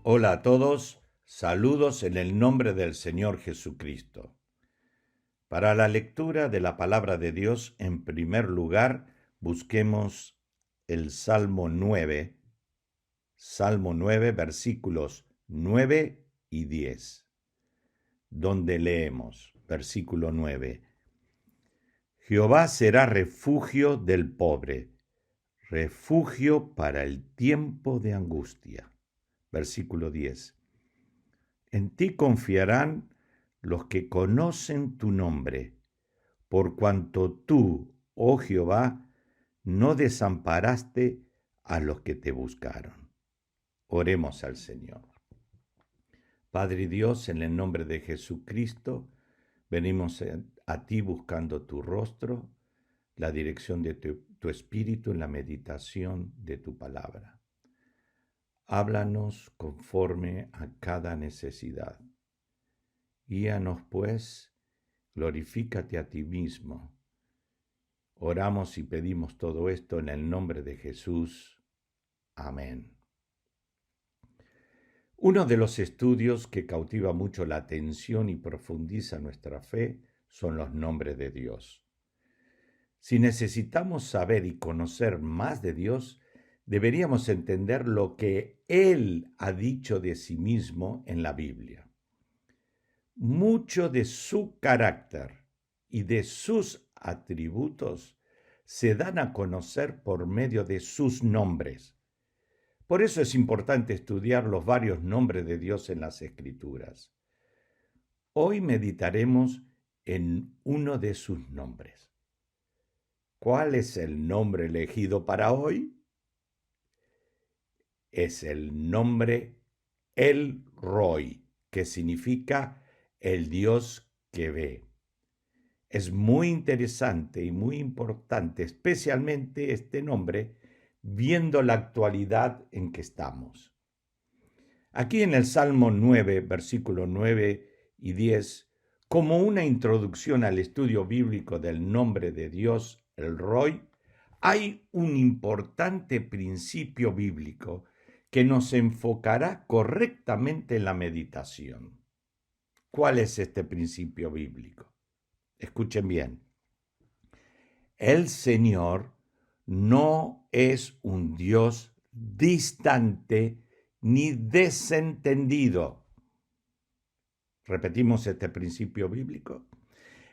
Hola a todos, saludos en el nombre del Señor Jesucristo. Para la lectura de la palabra de Dios, en primer lugar, busquemos el Salmo 9, versículos 9 y 10, donde leemos, versículo 9, Jehová será refugio del pobre, refugio para el tiempo de angustia. Versículo 10. En ti confiarán los que conocen tu nombre, por cuanto tú, oh Jehová, no desamparaste a los que te buscaron. Oremos al Señor. Padre Dios, en el nombre de Jesucristo, venimos a ti buscando tu rostro, la dirección de tu espíritu en la meditación de tu palabra. Háblanos conforme a cada necesidad. Guíanos, pues, glorifícate a ti mismo. Oramos y pedimos todo esto en el nombre de Jesús. Amén. Uno de los estudios que cautiva mucho la atención y profundiza nuestra fe son los nombres de Dios. Si necesitamos saber y conocer más de Dios, deberíamos entender lo que Él ha dicho de sí mismo en la Biblia. Mucho de su carácter y de sus atributos se dan a conocer por medio de sus nombres. Por eso es importante estudiar los varios nombres de Dios en las Escrituras. Hoy meditaremos en uno de sus nombres. ¿Cuál es el nombre elegido para hoy? Es el nombre El Roi, que significa el Dios que ve. Es muy interesante y muy importante, especialmente este nombre, viendo la actualidad en que estamos. Aquí en el Salmo 9, versículos 9 y 10, como una introducción al estudio bíblico del nombre de Dios, el Roi, hay un importante principio bíblico que nos enfocará correctamente en la meditación. ¿Cuál es este principio bíblico? Escuchen bien. El Señor no es un Dios distante ni desentendido. Repetimos este principio bíblico.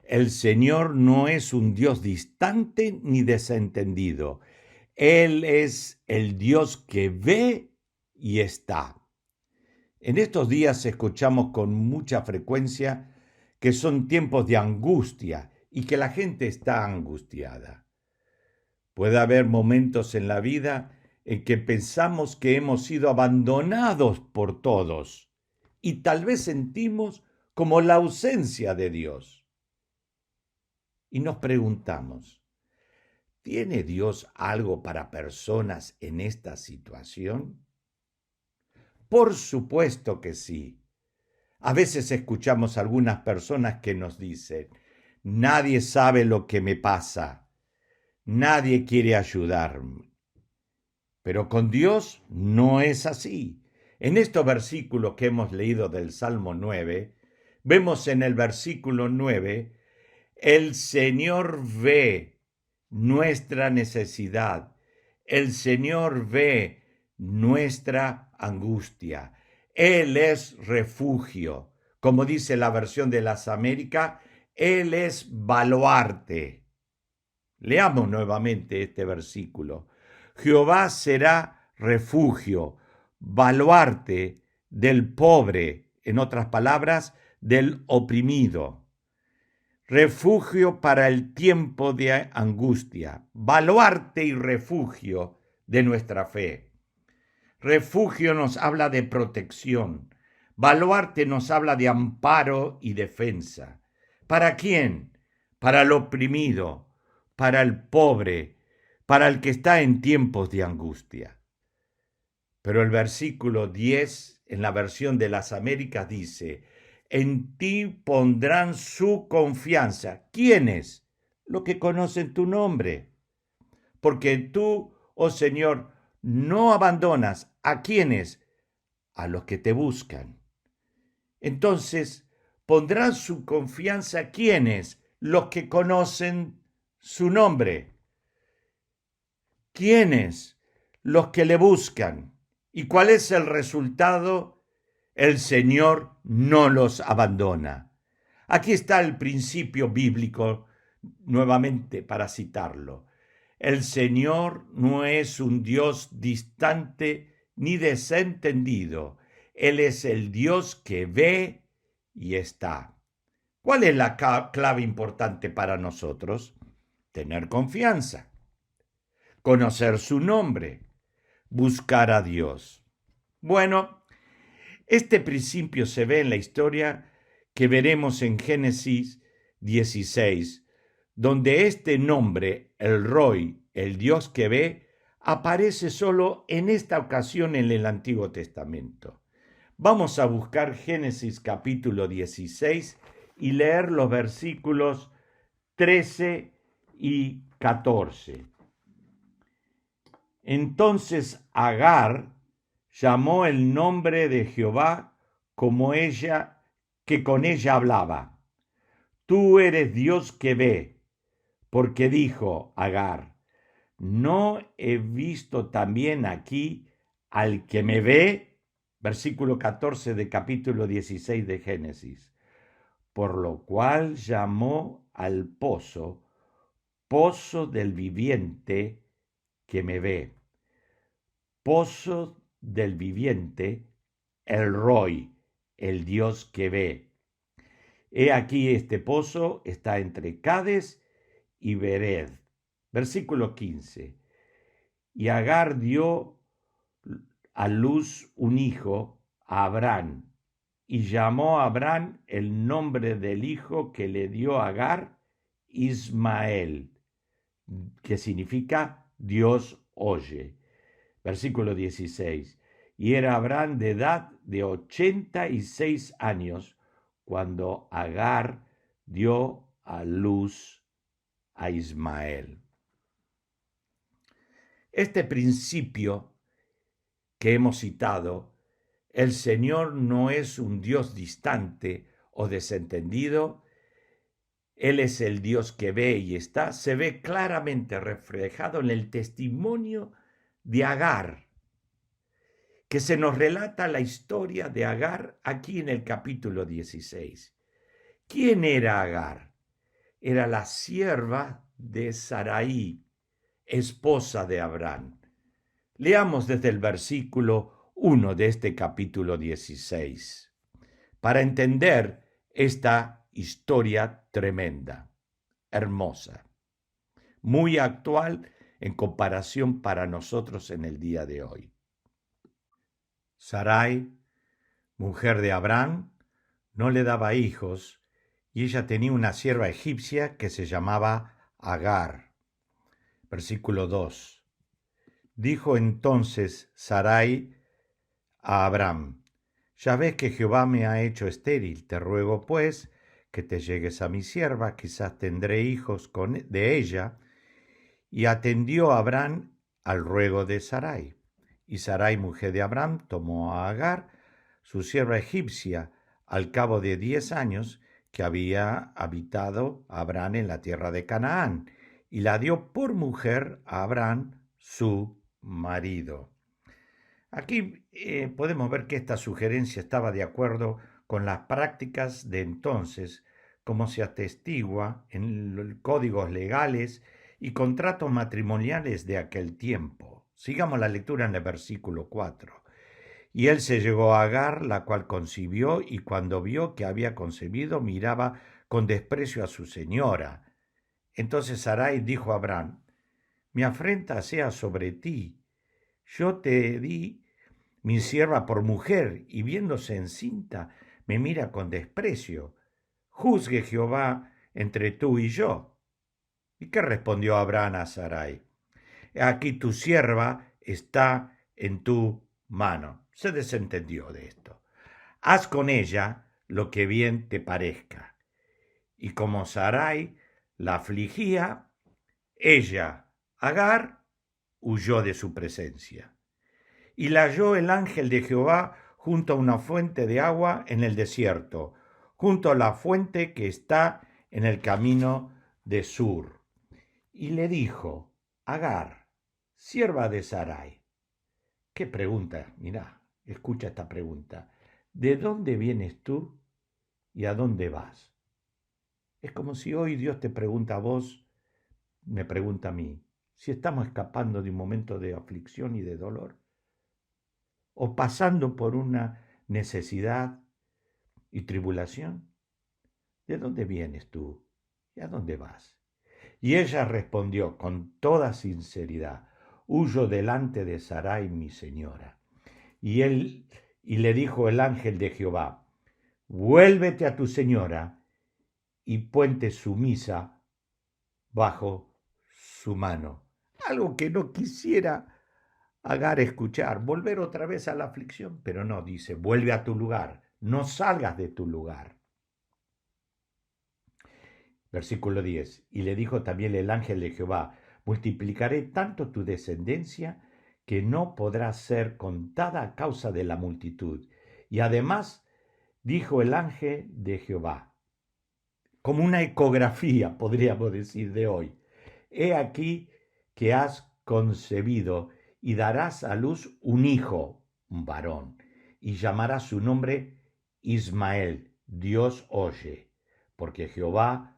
El Señor no es un Dios distante ni desentendido. Él es el Dios que ve y está. En estos días escuchamos con mucha frecuencia que son tiempos de angustia y que la gente está angustiada. Puede haber momentos en la vida en que pensamos que hemos sido abandonados por todos y tal vez sentimos como la ausencia de Dios. Y nos preguntamos, ¿tiene Dios algo para personas en esta situación? Por supuesto que sí. A veces escuchamos a algunas personas que nos dicen, nadie sabe lo que me pasa, nadie quiere ayudarme. Pero con Dios no es así. En estos versículos que hemos leído del Salmo 9, vemos en el versículo 9, el Señor ve nuestra necesidad, el Señor ve nuestra angustia. Él es refugio. Como dice la versión de las Américas, Él es baluarte. Leamos nuevamente este versículo. Jehová será refugio, baluarte del pobre, en otras palabras, del oprimido. Refugio para el tiempo de angustia, baluarte y refugio de nuestra fe. Refugio nos habla de protección, baluarte nos habla de amparo y defensa. ¿Para quién? Para el oprimido, para el pobre, para el que está en tiempos de angustia. Pero el versículo 10, en la versión de las Américas, dice, en ti pondrán su confianza. ¿Quiénes? Los que conocen tu nombre. Porque tú, oh Señor, no abandonas a quienes, a los que te buscan. Entonces, pondrán su confianza ¿quiénes? Los que conocen su nombre. ¿Quiénes? Los que le buscan. ¿Y cuál es el resultado? El Señor no los abandona. Aquí está el principio bíblico, nuevamente para citarlo. El Señor no es un Dios distante ni desentendido. Él es el Dios que ve y está. ¿Cuál es la clave importante para nosotros? Tener confianza, conocer su nombre, buscar a Dios. Bueno, este principio se ve en la historia que veremos en Génesis 16, donde este nombre, el Roi, el Dios que ve, aparece solo en esta ocasión en el Antiguo Testamento. Vamos a buscar Génesis capítulo 16 y leer los versículos 13 y 14. Entonces Agar llamó el nombre de Jehová como ella, que con ella hablaba. Tú eres Dios que ve, porque dijo Agar, ¿no he visto también aquí al que me ve? Versículo 14 de capítulo 16 de Génesis. Por lo cual llamó al pozo, pozo del viviente que me ve. Pozo del viviente, el Roi, el Dios que ve. He aquí este pozo está entre Cades y Bered. Versículo 15. Y Agar dio a luz un hijo, a Abraham, y llamó a Abraham el nombre del hijo que le dio Agar, Ismael, que significa Dios oye. Versículo 16. Y era Abraham de edad de 86 años cuando Agar dio a luz a Ismael. Este principio que hemos citado, el Señor no es un Dios distante o desentendido, Él es el Dios que ve y está, se ve claramente reflejado en el testimonio de Agar, que se nos relata la historia de Agar aquí en el capítulo 16. ¿Quién era Agar? Era la sierva de Sarai, esposa de Abraham. Leamos desde el versículo 1 de este capítulo 16, para entender esta historia tremenda, hermosa, muy actual en comparación para nosotros en el día de hoy. Sarai, mujer de Abraham, no le daba hijos y ella tenía una sierva egipcia que se llamaba Agar. Versículo 2. Dijo entonces Sarai a Abraham, ya ves que Jehová me ha hecho estéril, te ruego pues que te llegues a mi sierva, quizás tendré hijos de ella. Y atendió Abraham al ruego de Sarai. Y Sarai, mujer de Abraham, tomó a Agar, su sierva egipcia, al cabo de 10 años que había habitado Abraham en la tierra de Canaán, y la dio por mujer a Abraham, su marido. Aquí podemos ver que esta sugerencia estaba de acuerdo con las prácticas de entonces, como se atestigua en los códigos legales y contratos matrimoniales de aquel tiempo. Sigamos la lectura en el versículo 4. Y él se llegó a Agar, la cual concibió, y cuando vio que había concebido, miraba con desprecio a su señora. Entonces Sarai dijo a Abraham, mi afrenta sea sobre ti. Yo te di mi sierva por mujer, y viéndose encinta, me mira con desprecio. Juzgue Jehová entre tú y yo. ¿Y qué respondió Abraham a Sarai? Aquí tu sierva está en tu mano. Se desentendió de esto. Haz con ella lo que bien te parezca. Y como Sarai la afligía, ella, Agar, huyó de su presencia. Y la halló el ángel de Jehová junto a una fuente de agua en el desierto, junto a la fuente que está en el camino de Sur. Y le dijo: Agar, sierva de Sarai. ¿Qué pregunta? Mirá, escucha esta pregunta. ¿De dónde vienes tú y a dónde vas? Es como si hoy Dios te pregunta a vos, me pregunta a mí, si estamos escapando de un momento de aflicción y de dolor, o pasando por una necesidad y tribulación. ¿De dónde vienes tú y a dónde vas? Y ella respondió con toda sinceridad: huyo delante de Sarai, mi señora. Y le dijo el ángel de Jehová: vuélvete a tu señora y ponte sumisa bajo su mano. Algo que no quisiera Agar escuchar, volver otra vez a la aflicción, pero no, dice: vuelve a tu lugar, no salgas de tu lugar. Versículo 10. Y le dijo también el ángel de Jehová: multiplicaré tanto tu descendencia que no podrá ser contada a causa de la multitud. Y además dijo el ángel de Jehová, como una ecografía, podríamos decir, de hoy: he aquí que has concebido y darás a luz un hijo, un varón, y llamarás su nombre Ismael, Dios oye, porque Jehová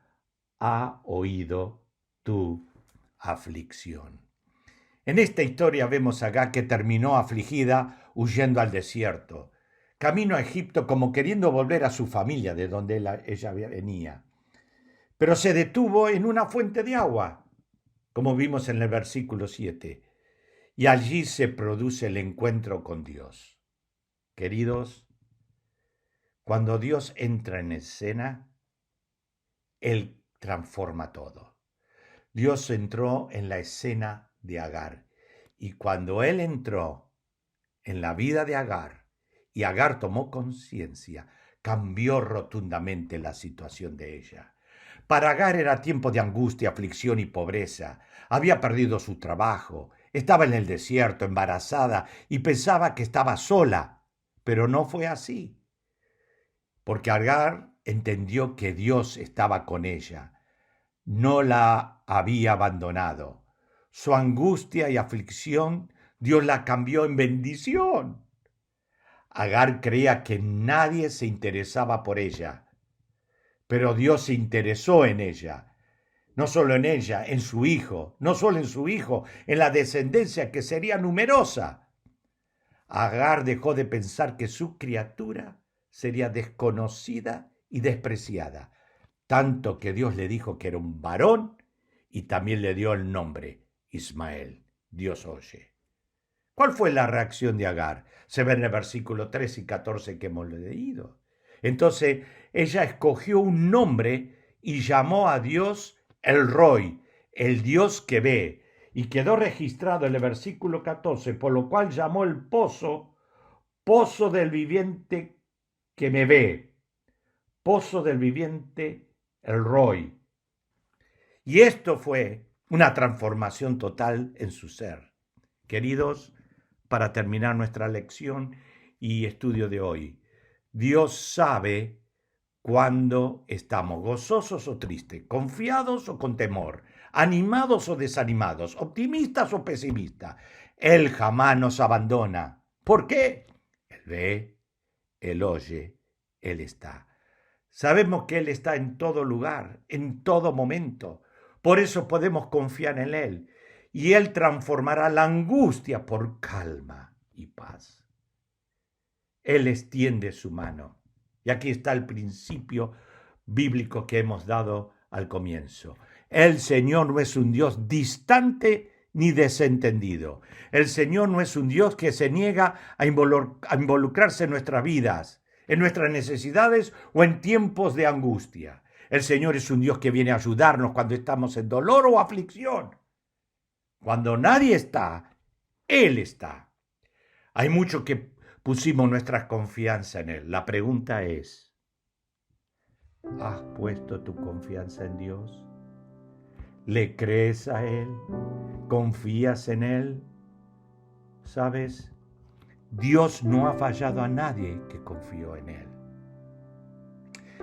ha oído tu aflicción. En esta historia vemos a Agar que terminó afligida huyendo al desierto, camino a Egipto como queriendo volver a su familia de donde ella venía. Pero se detuvo en una fuente de agua, como vimos en el versículo 7, y allí se produce el encuentro con Dios. Queridos, cuando Dios entra en escena, Él transforma todo. Dios entró en la escena de Agar, y cuando Él entró en la vida de Agar, y Agar tomó conciencia, cambió rotundamente la situación de ella. Para Agar era tiempo de angustia, aflicción y pobreza. Había perdido su trabajo, estaba en el desierto, embarazada, y pensaba que estaba sola, pero no fue así, porque Agar entendió que Dios estaba con ella. No la había abandonado. Su angustia y aflicción, Dios la cambió en bendición. Agar creía que nadie se interesaba por ella, pero Dios se interesó en ella. No solo en ella, en su hijo, no solo en su hijo, en la descendencia que sería numerosa. Agar dejó de pensar que su criatura sería desconocida y despreciada, tanto que Dios le dijo que era un varón y también le dio el nombre Ismael, Dios oye. ¿Cuál fue la reacción de Agar? Se ve en el versículo 13 y 14 que hemos leído. Entonces ella escogió un nombre y llamó a Dios El Roi, el Dios que ve, y quedó registrado en el versículo 14, por lo cual llamó el pozo, pozo del viviente que me ve, pozo del viviente El Roi. Y esto fue una transformación total en su ser. Queridos, para terminar nuestra lección y estudio de hoy, Dios sabe cuando estamos gozosos o tristes, confiados o con temor, animados o desanimados, optimistas o pesimistas. Él jamás nos abandona. ¿Por qué? Él ve, Él oye, Él está. Sabemos que Él está en todo lugar, en todo momento. Por eso podemos confiar en Él. Y Él transformará la angustia por calma y paz. Él extiende su mano. Y aquí está el principio bíblico que hemos dado al comienzo. El Señor no es un Dios distante ni desentendido. El Señor no es un Dios que se niega a involucrarse en nuestras vidas, en nuestras necesidades o en tiempos de angustia. El Señor es un Dios que viene a ayudarnos cuando estamos en dolor o aflicción. Cuando nadie está, Él está. Hay mucho que pusimos nuestra confianza en Él. La pregunta es, ¿has puesto tu confianza en Dios? ¿Le crees a Él? ¿Confías en Él? ¿Sabes? Dios no ha fallado a nadie que confió en Él.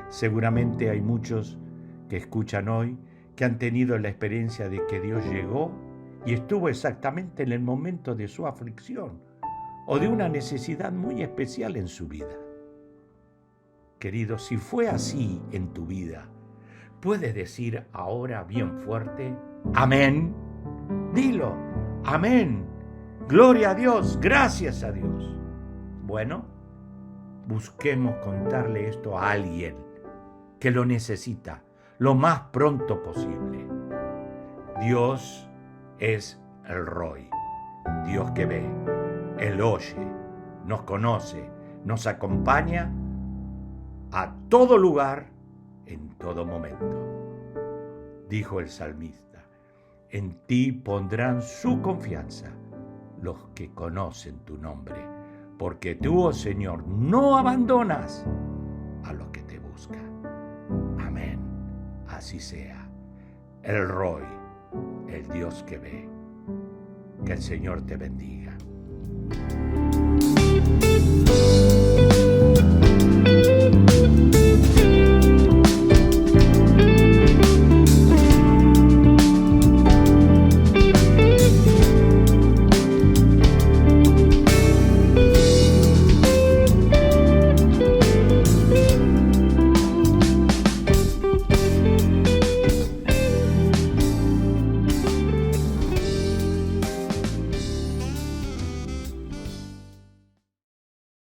Seguramente hay muchos que escuchan hoy que han tenido la experiencia de que Dios llegó y estuvo exactamente en el momento de su aflicción o de una necesidad muy especial en su vida. Querido, si fue así en tu vida, ¿puedes decir ahora bien fuerte, amén? Dilo, amén. Gloria a Dios, gracias a Dios. Bueno, busquemos contarle esto a alguien que lo necesita lo más pronto posible. Dios es el Roy, Dios que ve, Él oye, nos conoce, nos acompaña a todo lugar, en todo momento. Dijo el salmista, en ti pondrán su confianza los que conocen tu nombre, porque tú, oh Señor, no abandonas a los que te buscan. Amén. Así sea. El Roy, el Dios que ve. Que el Señor te bendiga.